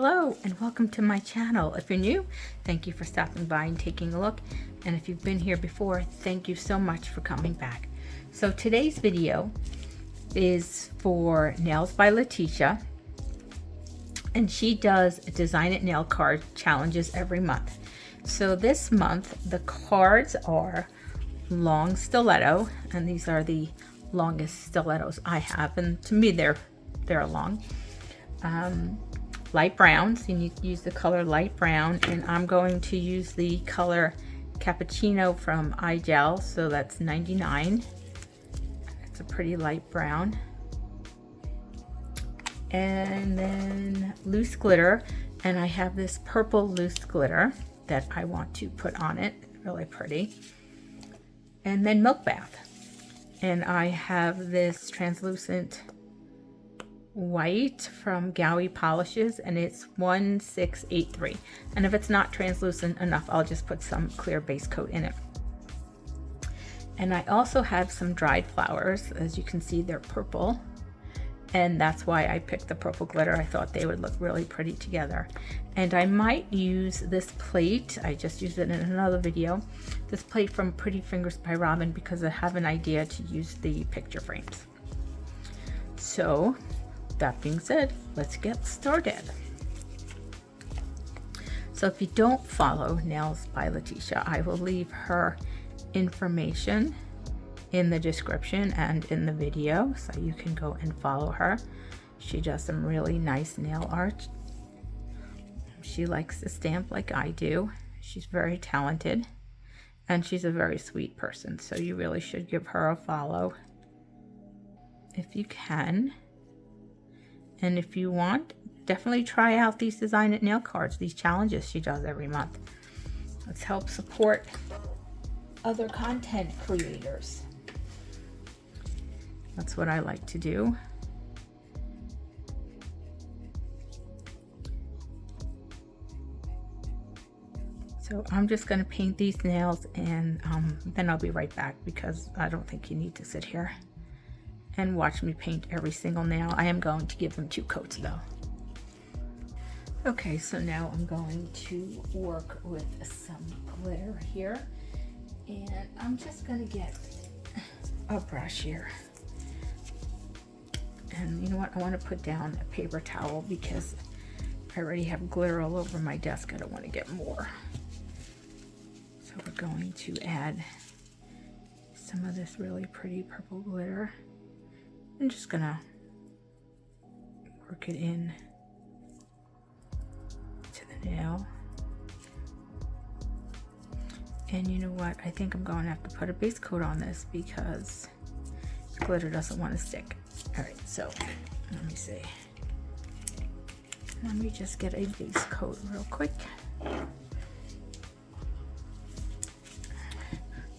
Hello and welcome to my channel. If you're new, thank you for stopping by and taking a look. And if you've been here before, thank you so much for coming back. So today's video is for Nails by Letitia. And she does Design It nail card challenges every month. So this month, the cards are long stiletto, and these are the longest stilettos I have. And to me, they're long. Light brown, so you need to use the color light brown, and I'm going to use the color cappuccino from iGel, so that's 99. It's a pretty light brown. And then loose glitter, and I have this purple loose glitter that I want to put on it, really pretty. And then milk bath, and I have this translucent white from Gowie Polishes, and it's 1683, and if it's not translucent enough, I'll just put some clear base coat in it. And I also have some dried flowers. As you can see, they're purple, and that's why I picked the purple glitter. I thought they would look really pretty together. And I might use this plate, I just used it in another video, this plate from Pretty Fingers by Robin, because I have an idea to use the picture frames. So that being said, let's get started. So if you don't follow Nails by Letitia, I will leave her information in the description and in the video, so you can go and follow her. She does some really nice nail art. She likes to stamp like I do. She's very talented, and she's a very sweet person, so you really should give her a follow if you can. And if you want, definitely try out these Design It nail cards, these challenges she does every month. Let's help support other content creators. That's what I like to do. So I'm just going to paint these nails, and then I'll be right back, because I don't think you need to sit here and watch me paint every single nail. I am going to give them 2 coats though. Okay, so now I'm going to work with some glitter here, and I'm just gonna get a brush here. And you know what, I want to put down a paper towel because I already have glitter all over my desk. I don't want to get more. So we're going to add some of this really pretty purple glitter. I'm just gonna work it in to the nail. And you know what? I think I'm going to have to put a base coat on this because the glitter doesn't want to stick. All right, so let me see. Let me just get a base coat real quick.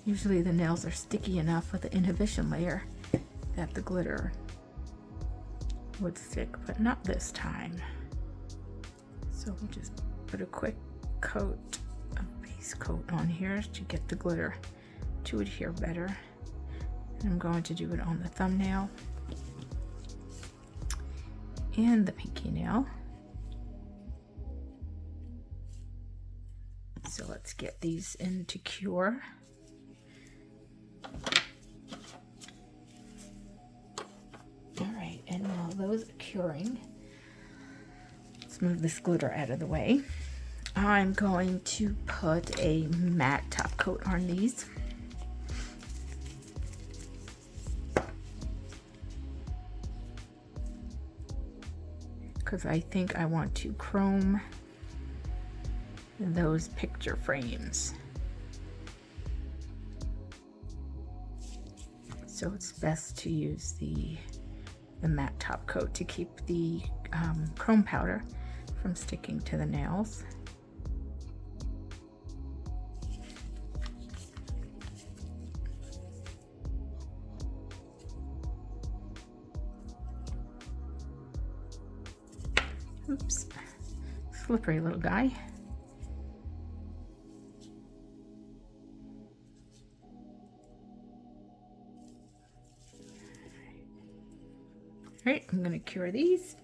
Usually the nails are sticky enough with the inhibition layer that the glitter would stick, but not this time. So we'll just put a quick coat of base coat on here to get the glitter to adhere better. And I'm going to do it on the thumbnail and the pinky nail. So let's get these into cure. And while those are curing, let's move this glitter out of the way. I'm going to put a matte top coat on these. Because I think I want to chrome those picture frames. So it's best to use the matte top coat to keep the chrome powder from sticking to the nails. Oops, slippery little guy. All right, I'm going to cure these.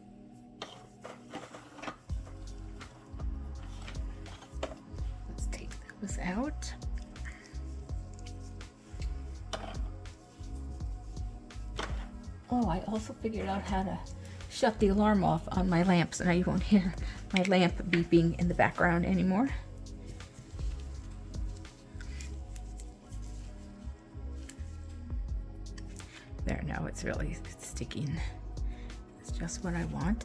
Oh, I also figured out how to shut the alarm off on my lamp, so now you won't hear my lamp beeping in the background anymore. There, now it's really sticking. It's just what I want.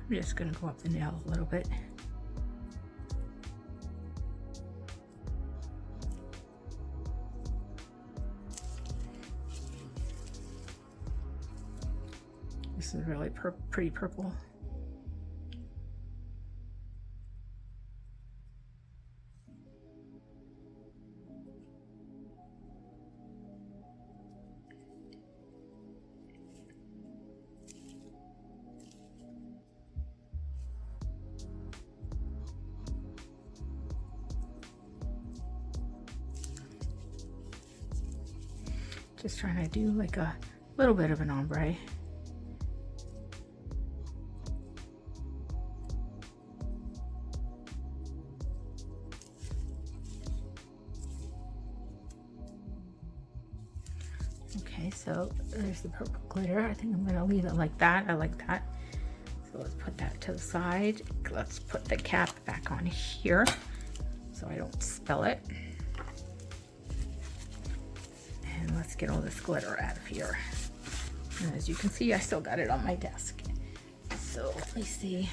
I'm just gonna go up the nail a little bit. This is really pretty purple. Just trying to do like a little bit of an ombre. Okay, so there's the purple glitter. I think I'm gonna leave it like that. I like that. So let's put that to the side. Let's put the cap back on here so I don't spill it. And let's get all this glitter out of here. And as you can see, I still got it on my desk. So let me see.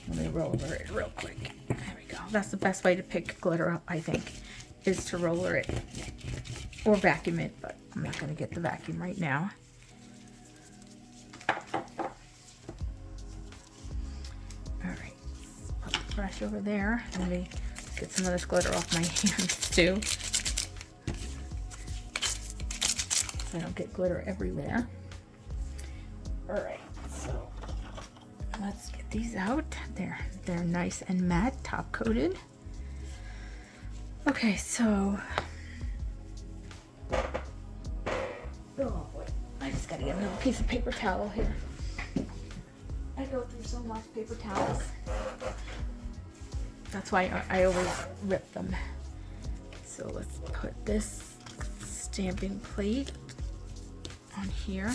Let me roller it real quick. There we go. That's the best way to pick glitter up, I think, is to roller it or vacuum it, but I'm not going to get the vacuum right now. All right, put the brush over there. Let me get some of this glitter off my hands too, so I don't get glitter everywhere. All right, so let's get these out. They're nice and matte, top coated. Okay, so oh boy, I just gotta get another piece of paper towel here. I go through so much paper towels. That's why I always rip them. So let's put this stamping plate on here.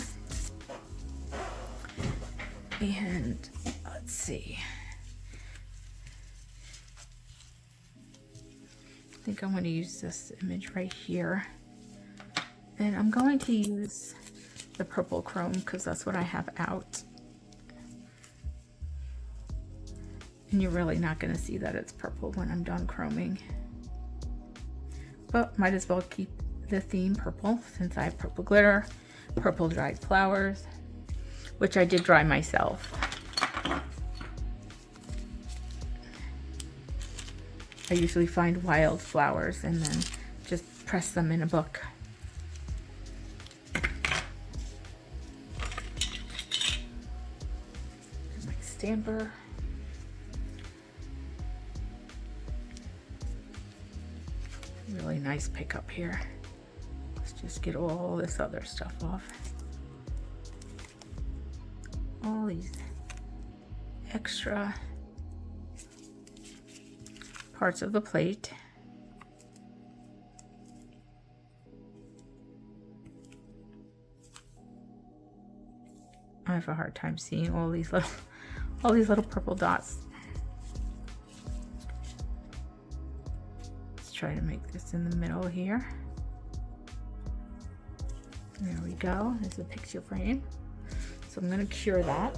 And let's see. I think I'm going to use this image right here. And I'm going to use the purple chrome because that's what I have out. And you're really not going to see that it's purple when I'm done chroming. But might as well keep the theme purple since I have purple glitter, purple dried flowers, which I did dry myself. I usually find wild flowers and then just press them in a book. My stamper. Really nice pickup here. Let's just get all this other stuff off. All these extra parts of the plate. I have a hard time seeing all these little purple dots. Let's try to make this in the middle here. There we go. There's a picture frame. So I'm going to cure that.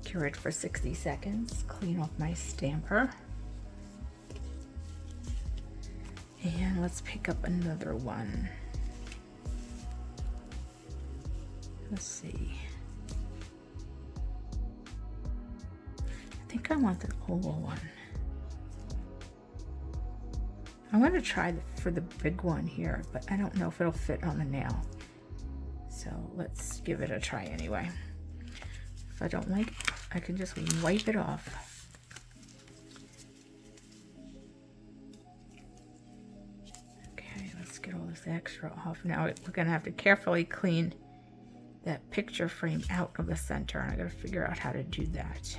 Cure it for 60 seconds. Clean off my stamper. And let's pick up another one. Let's see. I think I want the oval one. I'm going to try for the big one here, but I don't know if it'll fit on the nail. So let's give it a try anyway. If I don't like it, I can just wipe it off. Okay, let's get all this extra off. Now we're gonna have to carefully clean that picture frame out of the center, and I gotta figure out how to do that.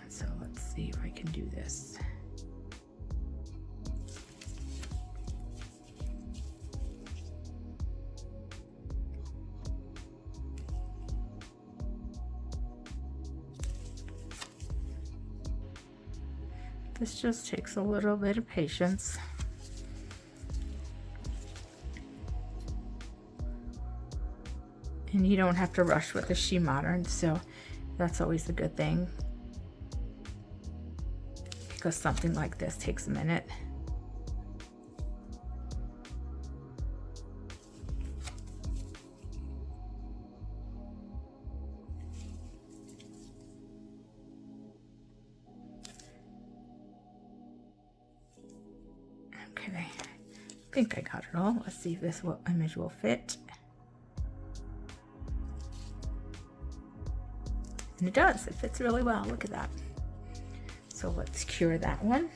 So let's see if I can do this. This just takes a little bit of patience. And you don't have to rush with the She Modern, so that's always a good thing. Because something like this takes a minute. Okay, I think I got it all. Let's see if this image will fit. And it does, it fits really well, look at that. So let's cure that one.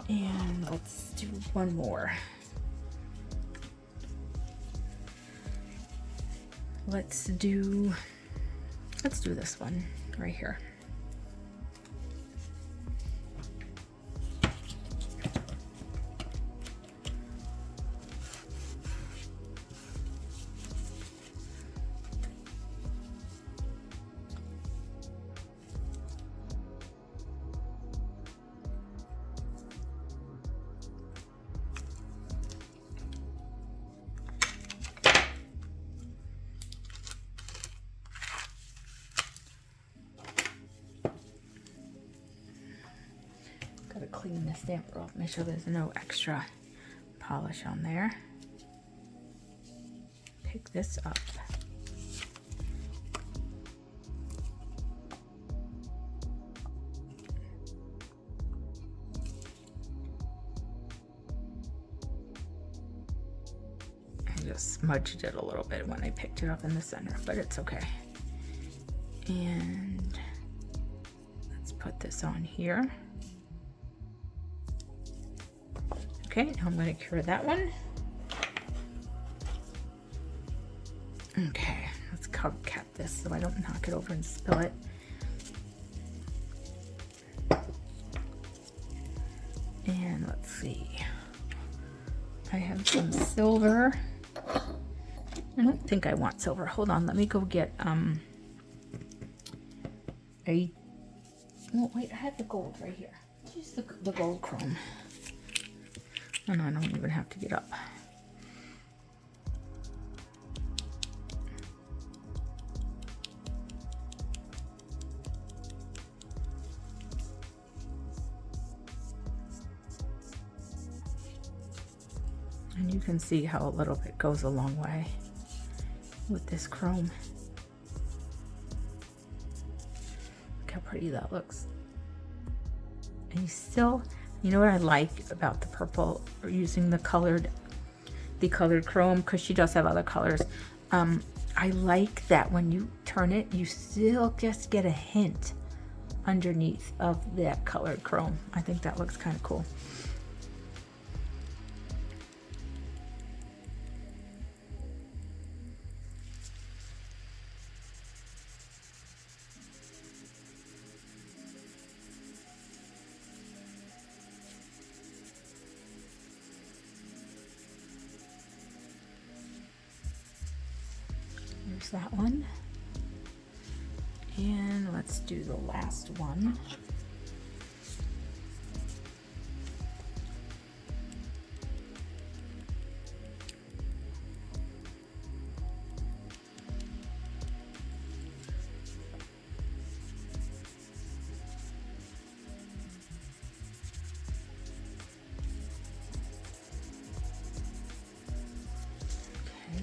And let's do one more. Let's do this one right here. Gotta clean the stamper off, make sure there's no extra polish on there. Pick this up. I just smudged it a little bit when I picked it up in the center, but it's okay. And let's put this on here. Okay, now I'm going to cure that one. Okay, let's cap this so I don't knock it over and spill it. And let's see. I have some silver. I don't think I want silver. Hold on, let me go get oh wait, I have the gold right here. Use the gold chrome. And I don't even have to get up. And you can see how a little bit goes a long way with this chrome. Look how pretty that looks. And you still, you know what I like about the purple, or using the colored chrome, because she does have other colors. I like that when you turn it, you still just get a hint underneath of that colored chrome. I think that looks kind of cool. There's that one. And let's do the last one.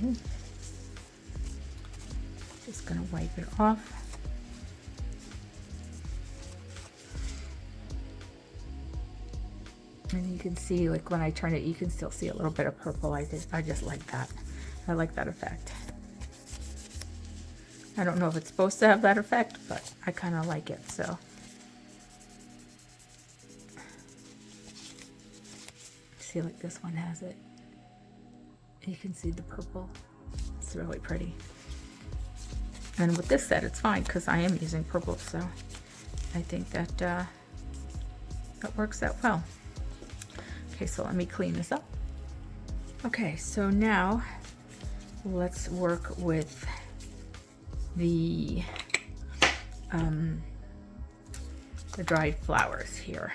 Okay. Just gonna wipe it off. And you can see, like when I turn it, you can still see a little bit of purple. I just like that. I like that effect. I don't know if it's supposed to have that effect, but I kind of like it, so. See, like this one has it. You can see the purple. It's really pretty. And with this set, it's fine because I am using purple, so I think that that works out well. Okay, so let me clean this up. Okay, so now let's work with the dried flowers here.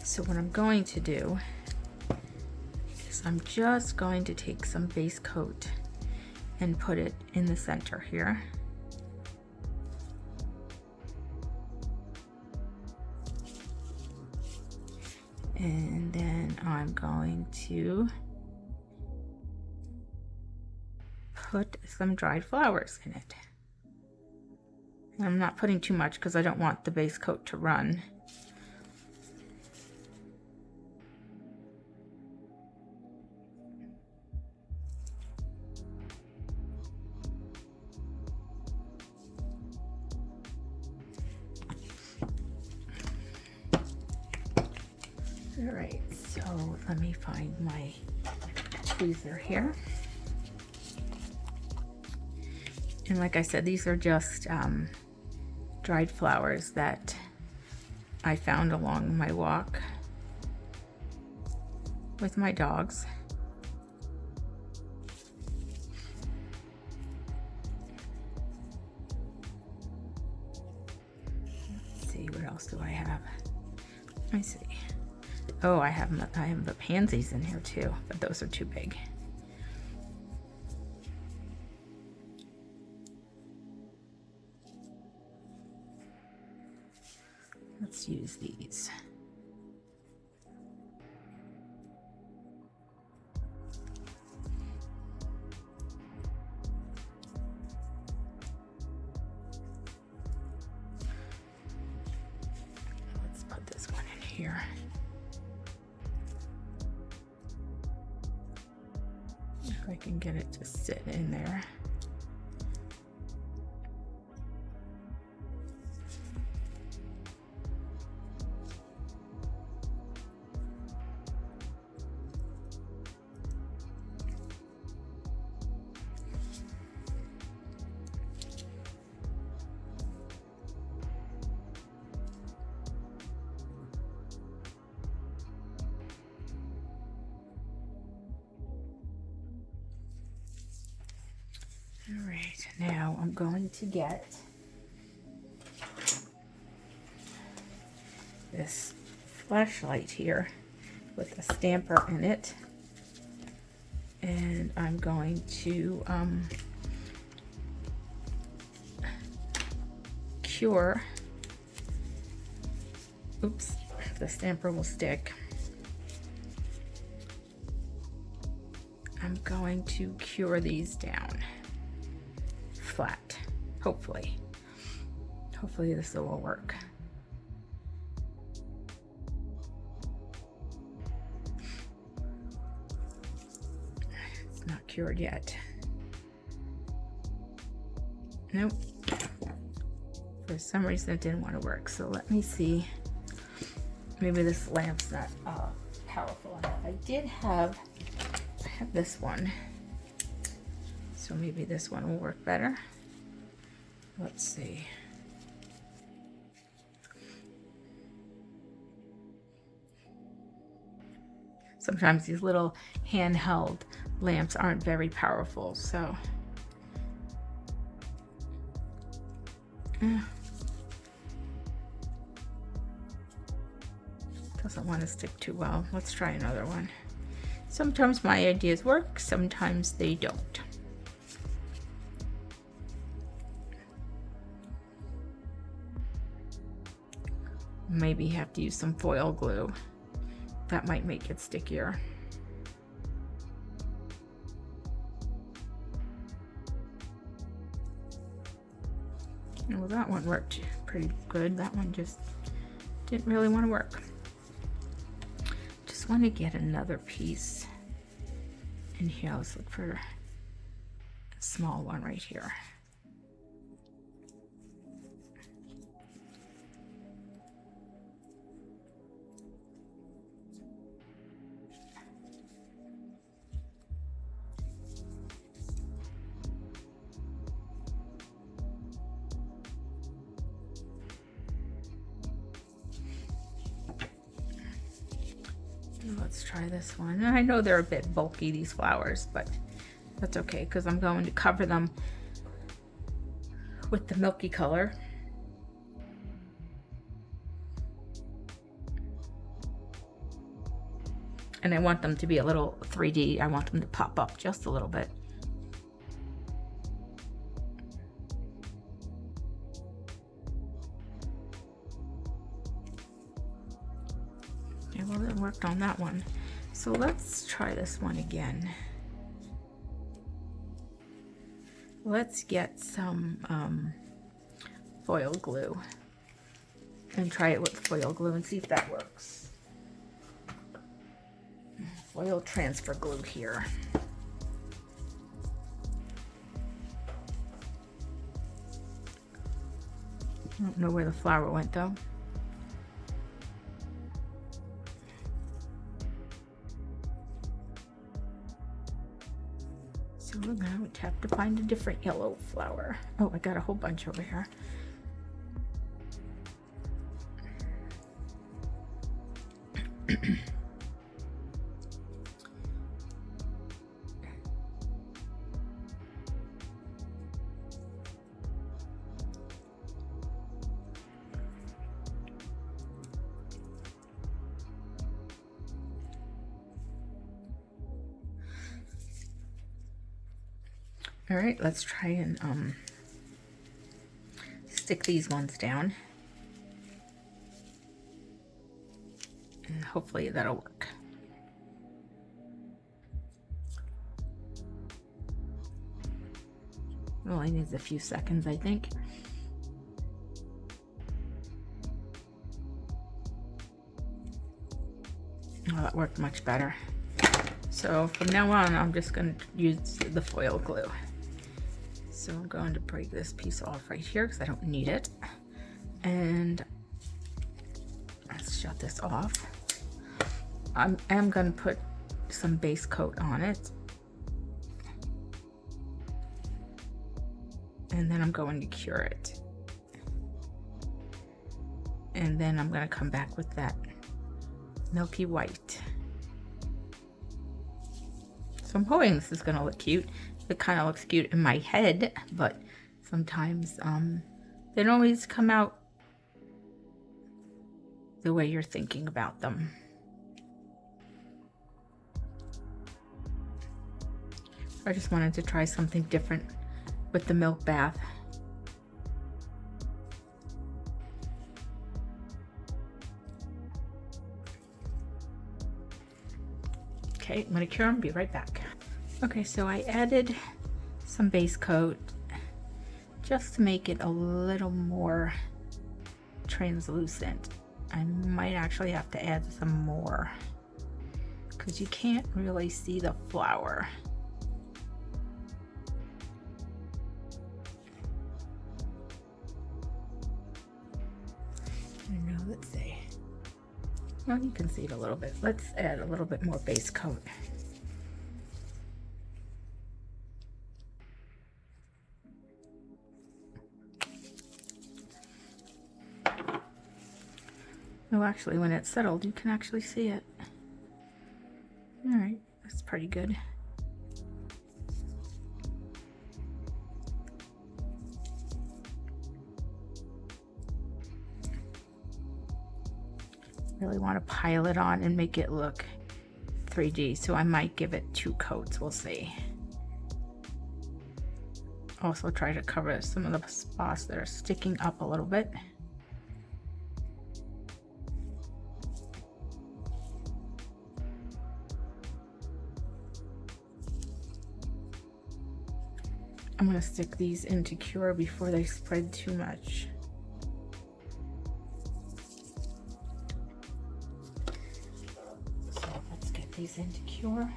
So what I'm going to do is I'm just going to take some base coat and put it in the center here. And then I'm going to put some dried flowers in it. And I'm not putting too much because I don't want the base coat to run. All right, so let me find my tweezer here. And like I said, these are just dried flowers that I found along my walk with my dogs. Let's see, what else do I have? Let me see. Oh, I have the pansies in here too, but those are too big. Let's use these. Let's put this one in here. If I can get it to sit in there. All right, now I'm going to get this flashlight here with a stamper in it, and I'm going to cure, oops, the stamper will stick. I'm going to cure these down flat, hopefully. Hopefully this will work. It's not cured yet. Nope. For some reason it didn't want to work, so let me see. Maybe this lamp's not powerful enough. I have this one. So maybe this one will work better. Let's see. Sometimes these little handheld lamps aren't very powerful, so. Doesn't want to stick too well. Let's try another one. Sometimes my ideas work, sometimes they don't. Maybe have to use some foil glue. That might make it stickier. Well, that one worked pretty good. That one just didn't really want to work. Just want to get another piece in here. Let's look for a small one right here. Let's try this one. And I know they're a bit bulky, these flowers, but that's okay because I'm going to cover them with the milky color. And I want them to be a little 3D. I want them to pop up just a little bit. Okay, well, it worked on that one. So let's try this one again. Let's get some foil glue and try it with foil glue and see if that works. Foil transfer glue here. I don't know where the flower went though. So we're going to have to find a different yellow flower. Oh, I got a whole bunch over here. All right, let's try and stick these ones down. And hopefully that'll work. It only needs a few seconds, I think. Oh, that worked much better. So from now on, I'm just going to use the foil glue. So I'm going to break this piece off right here because I don't need it. And let's shut this off. I am going to put some base coat on it. And then I'm going to cure it. And then I'm going to come back with that milky white. So I'm hoping this is going to look cute. It kind of looks cute in my head, but sometimes they don't always come out the way you're thinking about them. I just wanted to try something different with the milk bath. Okay, I'm gonna cure them, be right back. Okay, so I added some base coat just to make it a little more translucent. I might actually have to add some more because you can't really see the flower. I don't know, let's see. Well, you can see it a little bit. Let's add a little bit more base coat. Oh, actually, when it's settled, you can actually see it. All right, that's pretty good. Really want to pile it on and make it look 3D, so I might give it 2 coats, we'll see. Also try to cover some of the spots that are sticking up a little bit. I'm going to stick these into cure before they spread too much. So let's get these into cure.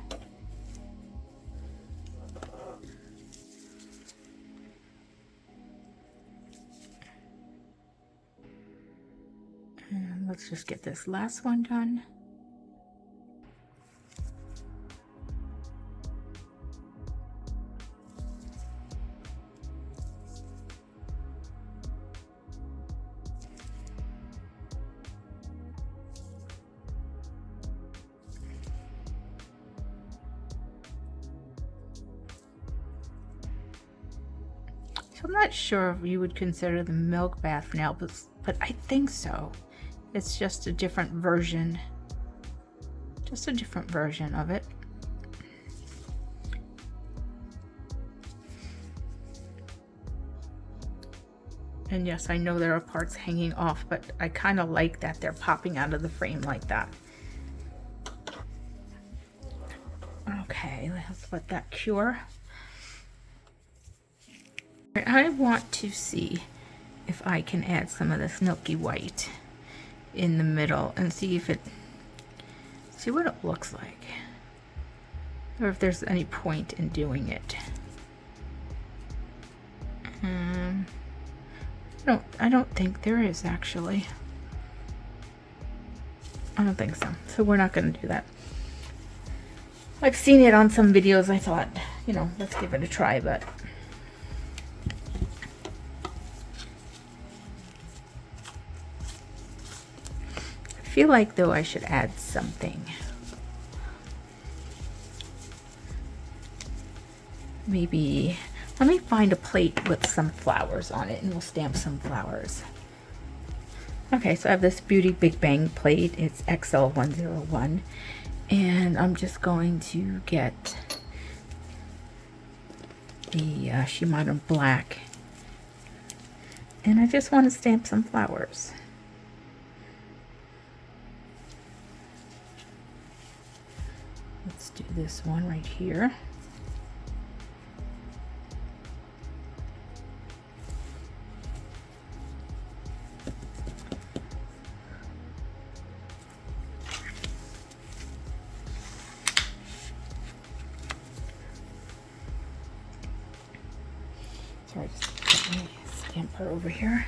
And let's just get this last one done. So I'm not sure if you would consider the milk bath nail, but I think so. It's just a different version Just a different version of it. And yes, I know there are parts hanging off, but I kind of like that they're popping out of the frame like that. Okay, let's let that cure. I want to see if I can add some of this milky white in the middle and see what it looks like, or if there's any point in doing it. I don't think there is, actually. I don't think so. So we're not going to do that. I've seen it on some videos. I thought, you know, let's give it a try, but I feel like, though, I should add something. Maybe, let me find a plate with some flowers on it and we'll stamp some flowers. Okay, so I have this Beauty Big Bang plate. It's XL101. And I'm just going to get the Shimano Black. And I just want to stamp some flowers. Let's do this one right here. Sorry, just let me stamp her over here.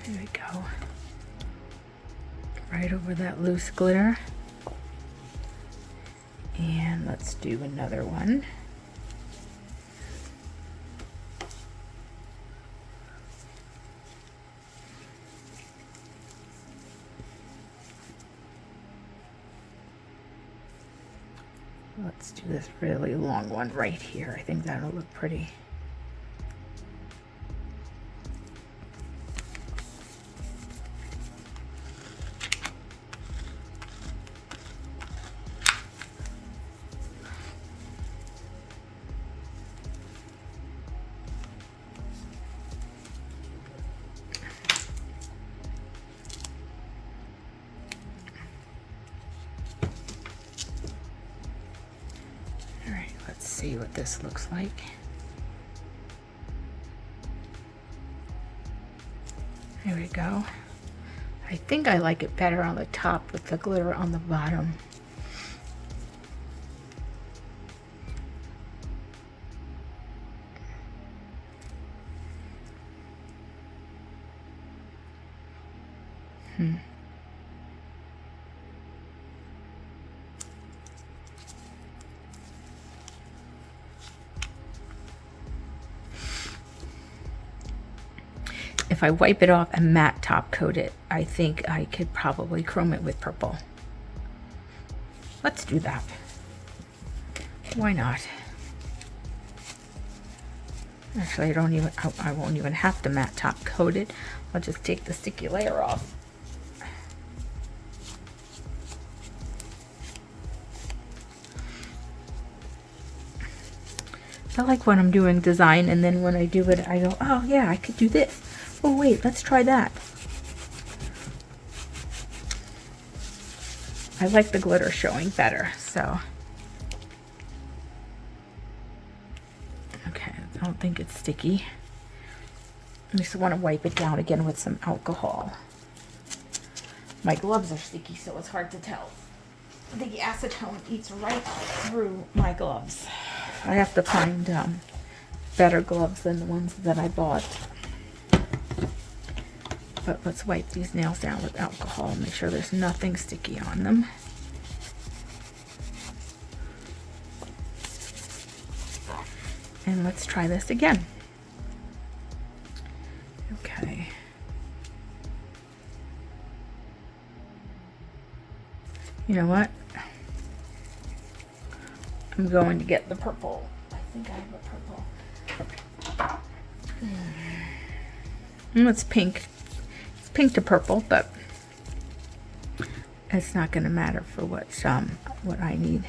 There we go. Right over that loose glitter. And let's do another one. Let's do this really long one right here. I think that'll look pretty. See what this looks like. There we go. I think I like it better on the top with the glitter on the bottom. If I wipe it off and matte top coat it, I think I could probably chrome it with purple. Let's do that. Why not? Actually, I won't even have to matte top coat it. I'll just take the sticky layer off. I like when I'm doing design and then when I do it, I go, oh yeah, I could do this. Oh wait, let's try that. I like the glitter showing better, so. Okay, I don't think it's sticky. I just want to wipe it down again with some alcohol. My gloves are sticky, so it's hard to tell. The acetone eats right through my gloves. I have to find better gloves than the ones that I bought. But let's wipe these nails down with alcohol and make sure there's nothing sticky on them. And let's try this again. Okay. You know what? I'm going to get the purple, I think I have a purple. It's pink. It's pink to purple, but it's not going to matter for what I need.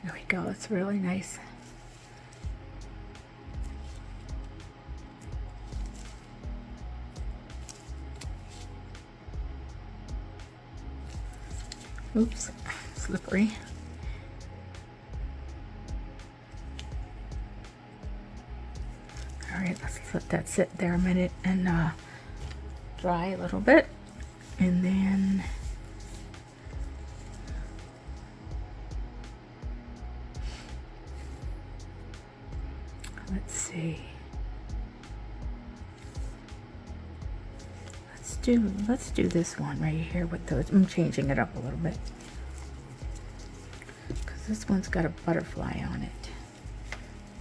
There we go. It's really nice. Oops, slippery. All right, let's let that sit there a minute and dry a little bit. And then let's see. Let's do this one right here with those. I'm changing it up a little bit because this one's got a butterfly on it,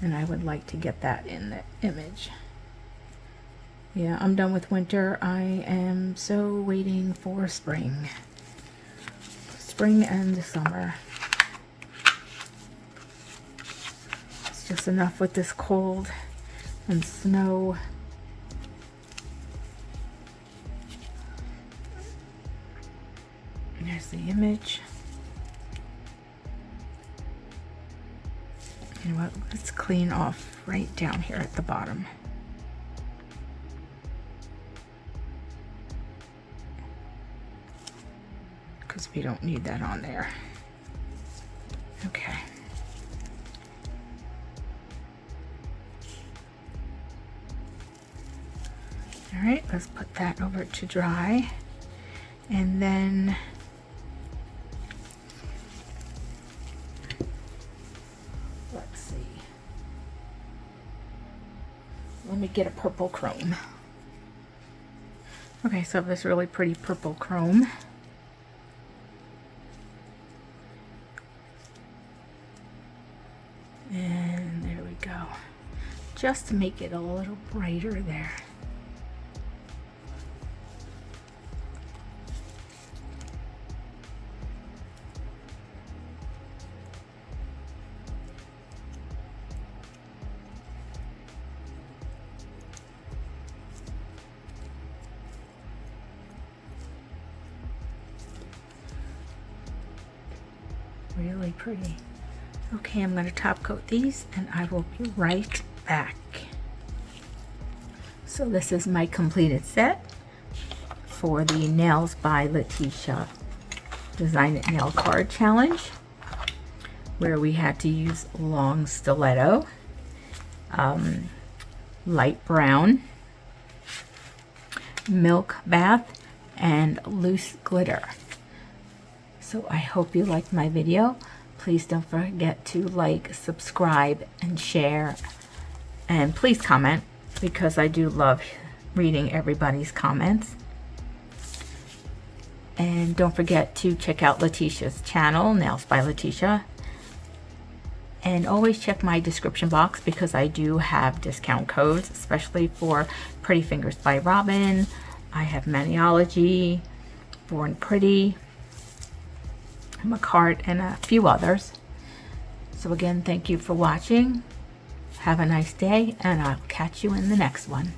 and I would like to get that in the image. Yeah, I'm done with winter. I am so waiting for spring. Spring and summer. It's just enough with this cold and snow. There's the image. You know what? Let's clean off right down here at the bottom. Because we don't need that on there. Okay. All right, let's put that over to dry. And then let's see. Let me get a purple chrome. Okay, so I have this really pretty purple chrome. And there we go. Just to make it a little brighter there. Really pretty. Okay, I'm going to top coat these and I will be right back. So this is my completed set for the Nails by Letitia Design It Nail Card Challenge, where we had to use long stiletto, light brown, milk bath, and loose glitter. So I hope you liked my video. Please don't forget to like, subscribe, and share. And please comment, because I do love reading everybody's comments. And don't forget to check out Letitia's channel, Nails by Letitia. And always check my description box, because I do have discount codes, especially for Pretty Fingers by Robin. I have Maniology, Born Pretty, McCart, and a few others. So again, thank you for watching. Have a nice day, and I'll catch you in the next one.